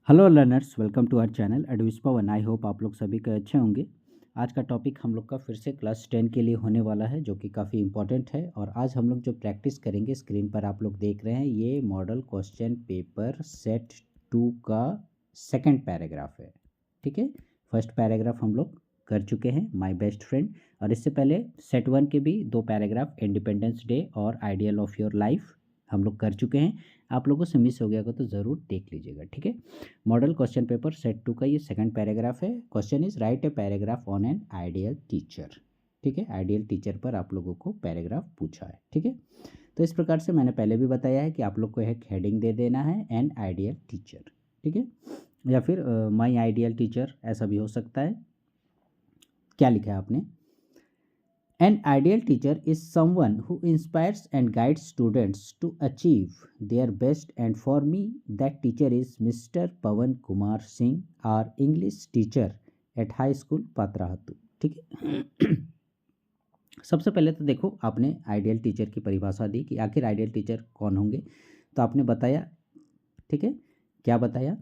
Hello learners, welcome to our channel Edvis Pawan. I hope आप लोग सभी के अच्छे होंगे। आज का टॉपिक हम लोग का फिर से क्लास 10 के लिए होने वाला है, जो कि काफ़ी इंपॉर्टेंट है। और आज हम लोग जो प्रैक्टिस करेंगे, स्क्रीन पर आप लोग देख रहे हैं, ये मॉडल क्वेश्चन पेपर सेट 2 का सेकंड पैराग्राफ है। ठीक है, फर्स्ट पैराग्राफ हम लोग कर चुके हैं, माय बेस्ट फ्रेंड। और इससे पहले सेट 1 के भी 2 पैराग्राफ, इंडिपेंडेंस डे और आइडियल ऑफ योर लाइफ, हम लोग कर चुके हैं। आप लोगों से मिस हो गया तो ज़रूर देख लीजिएगा। ठीक है, मॉडल क्वेश्चन पेपर सेट 2 का ये सेकंड पैराग्राफ है। Question is right a paragraph on an ideal teacher. ठीक है, आइडियल टीचर पर आप लोगों को पैराग्राफ पूछा है। ठीक है, तो इस प्रकार से मैंने पहले भी बताया है कि आप लोग को एक हेडिंग दे देना है, एन आइडियल टीचर। ठीक है, या फिर माई आइडियल टीचर, ऐसा भी हो सकता है। क्या लिखा है आपने? An ideal teacher is someone who inspires and guides students to achieve their best, and for me that teacher is Mr. Pawan Kumar Singh, our English teacher at High School Patrahatu। ठीक है, सबसे पहले तो देखो, आपने ideal teacher की परिभाषा दी कि आखिर आइडियल टीचर कौन होंगे, तो आपने बताया। ठीक है, क्या बताया?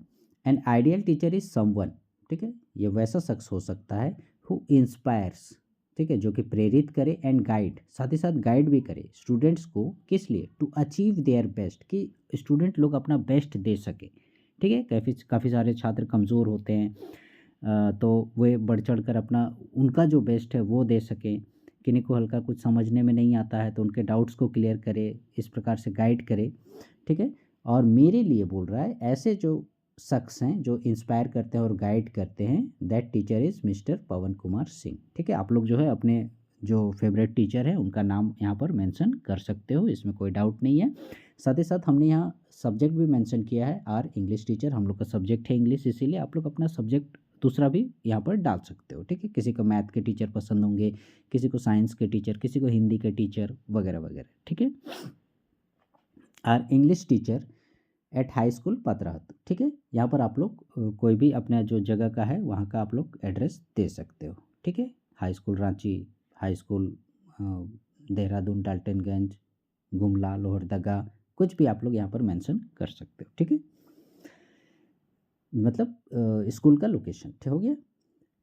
An ideal teacher is someone. ठीक है, ये वैसा शख्स हो सकता है हु इंस्पायर्स, ठीक है, जो कि प्रेरित करे, एंड गाइड, साथ ही साथ गाइड भी करे स्टूडेंट्स को। किस लिए? टू अचीव देयर बेस्ट, कि स्टूडेंट लोग अपना बेस्ट दे सके। ठीक है, काफ़ी सारे छात्र कमज़ोर होते हैं, तो वे बढ़ चढ़ कर अपना उनका जो बेस्ट है वो दे सकें। किन्हीं को हल्का कुछ समझने में नहीं आता है तो उनके डाउट्स को क्लियर करे, इस प्रकार से गाइड करे। ठीक है, और मेरे लिए बोल रहा है, ऐसे जो शख्स हैं जो इंस्पायर करते हैं और गाइड करते हैं, दैट टीचर इज़ मिस्टर पवन कुमार सिंह। ठीक है, आप लोग जो है अपने जो फेवरेट टीचर है उनका नाम यहाँ पर मेंशन कर सकते हो, इसमें कोई डाउट नहीं है। साथ ही साथ हमने यहाँ सब्जेक्ट भी मेंशन किया है, आर इंग्लिश टीचर। हम लोग का सब्जेक्ट है इंग्लिश, इसीलिए आप लोग अपना सब्जेक्ट दूसरा भी यहाँ पर डाल सकते हो। ठीक है, किसी को मैथ के टीचर पसंद होंगे, किसी को साइंस के टीचर, किसी को हिंदी के टीचर, वगैरह वगैरह। ठीक है, are English teacher at high school Patrahat. ठीक है, यहाँ पर आप लोग कोई भी अपना जो जगह का है वहाँ का आप लोग एड्रेस दे सकते हो। ठीक है, high school Ranchi, high school Dehradun, Daltonganj, Gumla, Lohardaga, कुछ भी आप लोग यहाँ पर मेंशन कर सकते हो। ठीक है, मतलब स्कूल का लोकेशन। ठीक हो गया।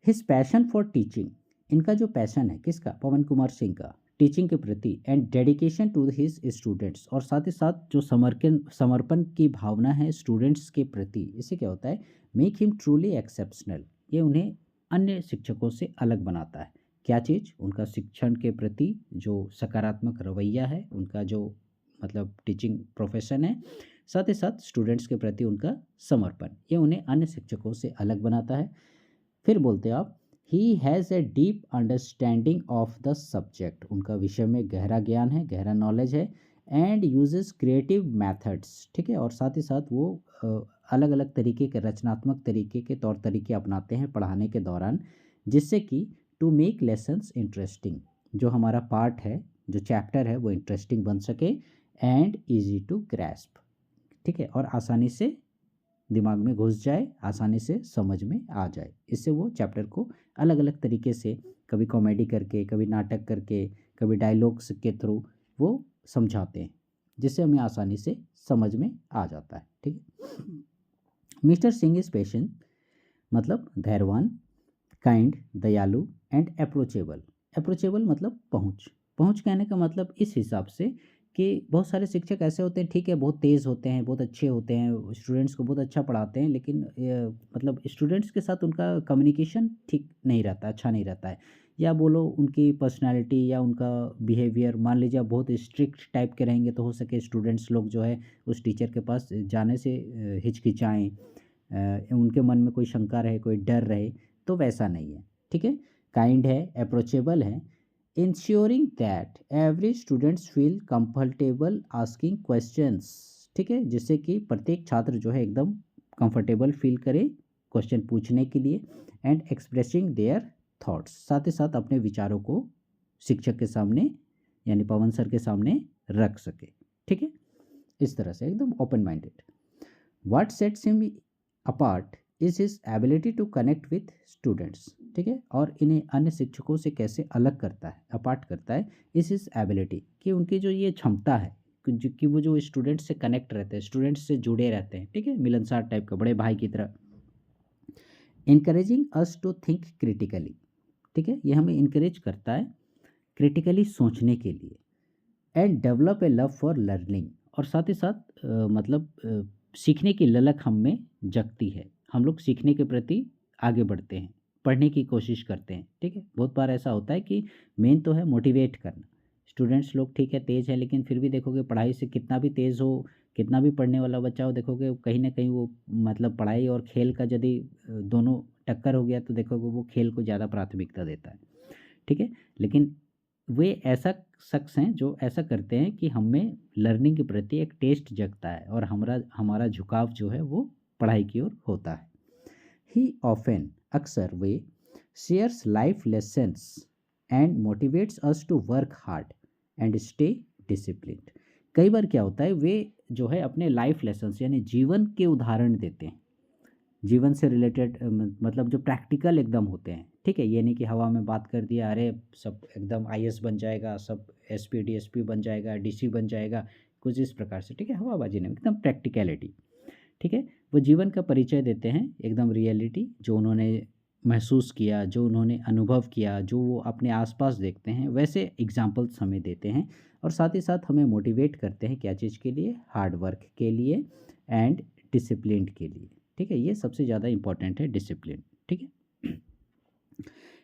हिज पैशन फॉर टीचिंग, इनका जो पैशन है, किसका? पवन कुमार सिंह का, टीचिंग के प्रति, and dedication to his students, और साथ ही साथ जो समर्पण की भावना है स्टूडेंट्स के प्रति, इससे क्या होता है? मेक हिम ट्रूली एक्सेप्शनल, ये उन्हें अन्य शिक्षकों से अलग बनाता है। क्या चीज़? उनका शिक्षण के प्रति जो सकारात्मक रवैया है, उनका जो मतलब टीचिंग प्रोफेशन है, साथ ही साथ स्टूडेंट्स के प्रति उनका समर्पण, ये उन्हें अन्य शिक्षकों से अलग बनाता है। फिर बोलते हैं आप, he has a deep understanding of the subject, उनका विषय में गहरा ज्ञान है, गहरा नॉलेज है, एंड यूजेस क्रिएटिव मैथड्स। ठीक है, और साथ ही साथ वो अलग अलग तरीके के, रचनात्मक तरीके के तौर तरीके अपनाते हैं पढ़ाने के दौरान, जिससे कि टू मेक लेसन्स इंटरेस्टिंग, जो हमारा पार्ट है, जो चैप्टर है, वो इंटरेस्टिंग बन सके, एंड ईजी टू ग्रैस्प। ठीक है, और आसानी से दिमाग में घुस जाए, आसानी से समझ में आ जाए। इससे वो चैप्टर को अलग अलग तरीके से, कभी कॉमेडी करके, कभी नाटक करके, कभी डायलॉग्स के थ्रू वो समझाते हैं, जिससे हमें आसानी से समझ में आ जाता है। ठीक है, मिस्टर सिंह इज पेशेंट, मतलब धैर्यवान, काइंड, दयालु, एंड अप्रोचेबल। अप्रोचेबल मतलब पहुँच। पहुँच कहने का मतलब इस हिसाब से कि बहुत सारे शिक्षक ऐसे होते हैं, ठीक है, बहुत तेज़ होते हैं, बहुत अच्छे होते हैं, स्टूडेंट्स को बहुत अच्छा पढ़ाते हैं, लेकिन मतलब स्टूडेंट्स के साथ उनका कम्युनिकेशन ठीक नहीं रहता, अच्छा नहीं रहता है। या बोलो उनकी पर्सनैलिटी या उनका बिहेवियर, मान लीजिए आप बहुत स्ट्रिक्ट टाइप के रहेंगे, तो हो सके स्टूडेंट्स लोग जो है उस टीचर के पास जाने से हिचकिचाएँ, उनके मन में कोई शंका रहे, कोई डर रहे, तो वैसा नहीं है। ठीक है, काइंड है, अप्रोचेबल है, ensuring that every students feel comfortable asking questions. ठीक है, जिससे कि प्रत्येक छात्र जो है एकदम कंफर्टेबल फील करे क्वेश्चन पूछने के लिए, एंड एक्सप्रेसिंग देयर थॉट्स, साथ ही साथ अपने विचारों को शिक्षक के सामने, यानी पवन सर के सामने रख सके। ठीक है, इस तरह से एकदम open minded. What sets him apart is his ability to connect with students. ठीक है, और इन्हें अन्य शिक्षकों से कैसे अलग करता है, अपार्ट करता है, इज हिज एबिलिटी, कि उनकी जो ये क्षमता है कि वो जो स्टूडेंट से कनेक्ट रहते हैं, स्टूडेंट से जुड़े रहते हैं, ठीक है, मिलनसार टाइप का, बड़े भाई की तरह। Encouraging us to think critically, ठीक है, ये हमें इनकरेज करता है क्रिटिकली सोचने के लिए। And develop a love for learning, और साथ ही साथ मतलब सीखने की ललक हम में जगती है, हम लोग सीखने के प्रति आगे बढ़ते हैं, पढ़ने की कोशिश करते हैं, ठीक है। बहुत बार ऐसा होता है कि मेन तो है मोटिवेट करना। स्टूडेंट्स लोग ठीक है तेज़ है, लेकिन फिर भी देखोगे पढ़ाई से कितना भी तेज़ हो, कितना भी पढ़ने वाला बच्चा हो, देखोगे कहीं ना कहीं वो मतलब पढ़ाई और खेल का यदि दोनों टक्कर हो गया तो देखोगे वो खेल को ज़्यादा प्राथमिकता देता है, ठीक है। लेकिन वे ऐसा शख्स हैं जो ऐसा करते हैं कि हमें लर्निंग के प्रति एक टेस्ट जगता है और हमारा हमारा झुकाव जो है वो पढ़ाई की ओर होता है। ही ऑफन, अक्सर वे shares life lessons and motivates us to work hard and stay disciplined. कई बार क्या होता है, वे जो है अपने लाइफ लेसन्स यानी जीवन के उदाहरण देते हैं, जीवन से रिलेटेड मतलब जो प्रैक्टिकल एकदम होते हैं, ठीक है। ये नहीं कि हवा में बात कर दिया, अरे सब एकदम आईएएस बन जाएगा, सब एसपी डीएसपी बन जाएगा, डीसी बन जाएगा, कुछ इस प्रकार से, ठीक है, हवाबाजी नहीं, एकदम प्रैक्टिकलिटी, ठीक है। वो जीवन का परिचय देते हैं, एकदम रियलिटी जो उन्होंने महसूस किया, जो उन्होंने अनुभव किया, जो वो अपने आसपास देखते हैं, वैसे एग्जाम्पल्स हमें देते हैं। और साथ ही साथ हमें मोटिवेट करते हैं क्या चीज़ के लिए, हार्ड वर्क के लिए एंड डिसिप्लिन के लिए, ठीक है। ये सबसे ज़्यादा इंपॉर्टेंट है, डिसिप्लिन, ठीक है।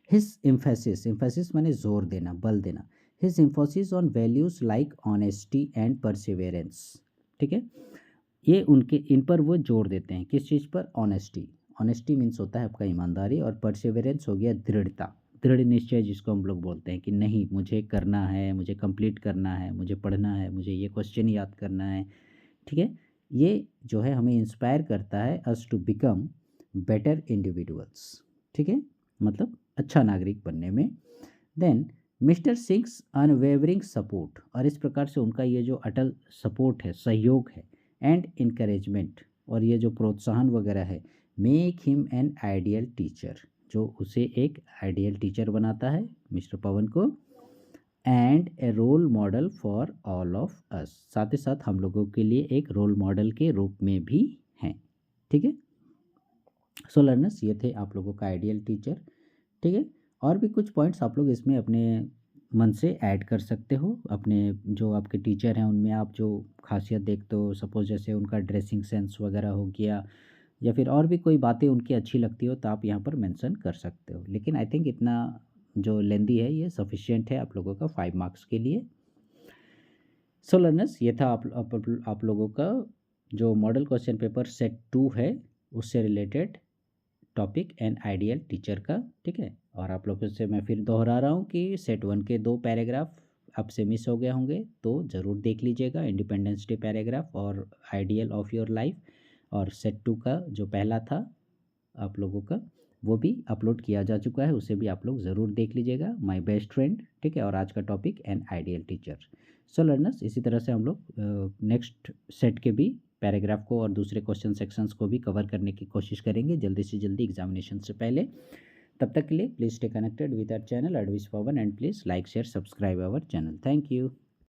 हिज एम्फेसिस, एम्फेसिस माने जोर देना, बल देना। His emphasis on values like honesty and perseverance, ठीक है। ये उनके इन पर वो जोर देते हैं, किस चीज़ पर, ऑनेस्टी। ऑनेस्टी मीन्स होता है आपका ईमानदारी, और परसिवेरेंस हो गया दृढ़ता, दृढ़ निश्चय जिसको हम लोग बोलते हैं कि नहीं मुझे करना है, मुझे कंप्लीट करना है, मुझे पढ़ना है, मुझे ये क्वेश्चन याद करना है, ठीक है। ये जो है हमें इंस्पायर करता है us to become better individuals, ठीक है, मतलब अच्छा नागरिक बनने में। Then mister Singh's unwavering support, और इस प्रकार से उनका ये जो अटल सपोर्ट है, सहयोग है, एंड इनकरेजमेंट, और ये जो प्रोत्साहन वगैरह है, make him an ideal teacher, जो उसे एक आइडियल टीचर बनाता है मिस्टर पवन को, and a role model for all of us, साथ ही साथ हम लोगों के लिए एक रोल मॉडल के रूप में भी हैं, ठीक है। सो लर्नर्स, ये थे आप लोगों का आइडियल टीचर, ठीक है। और भी कुछ पॉइंट्स आप लोग इसमें अपने मन से ऐड कर सकते हो, अपने जो आपके टीचर हैं उनमें आप जो खासियत देखते हो, सपोज जैसे उनका ड्रेसिंग सेंस वगैरह हो गया, या फिर और भी कोई बातें उनकी अच्छी लगती हो तो आप यहाँ पर मेंशन कर सकते हो। लेकिन आई थिंक इतना जो लेंदी है ये सफिशिएंट है आप लोगों का 5 मार्क्स के लिए। सो लर्नर्स, ये था आप लोगों का जो मॉडल क्वेश्चन पेपर सेट 2 है उससे related topic and ideal teacher का, ठीक है। और आप लोगों से मैं फिर दोहरा रहा हूँ कि सेट 1 के 2 पैराग्राफ आपसे मिस हो गए होंगे तो ज़रूर देख लीजिएगा, इंडिपेंडेंस डे पैराग्राफ और आइडियल ऑफ योर लाइफ। और सेट 2 का जो पहला था आप लोगों का वो भी अपलोड किया जा चुका है, उसे भी आप लोग ज़रूर देख लीजिएगा, माय बेस्ट फ्रेंड, ठीक है। और आज का topic an ideal teacher. So learners, इसी तरह से हम लोग नेक्स्ट सेट के भी पैराग्राफ को और दूसरे क्वेश्चन सेक्शंस को भी कवर करने की कोशिश करेंगे जल्दी से जल्दी एग्जामिनेशन से पहले। तब तक के लिए please stay connected with our channel Edvis Pawan, and please like share subscribe our channel. Thank you.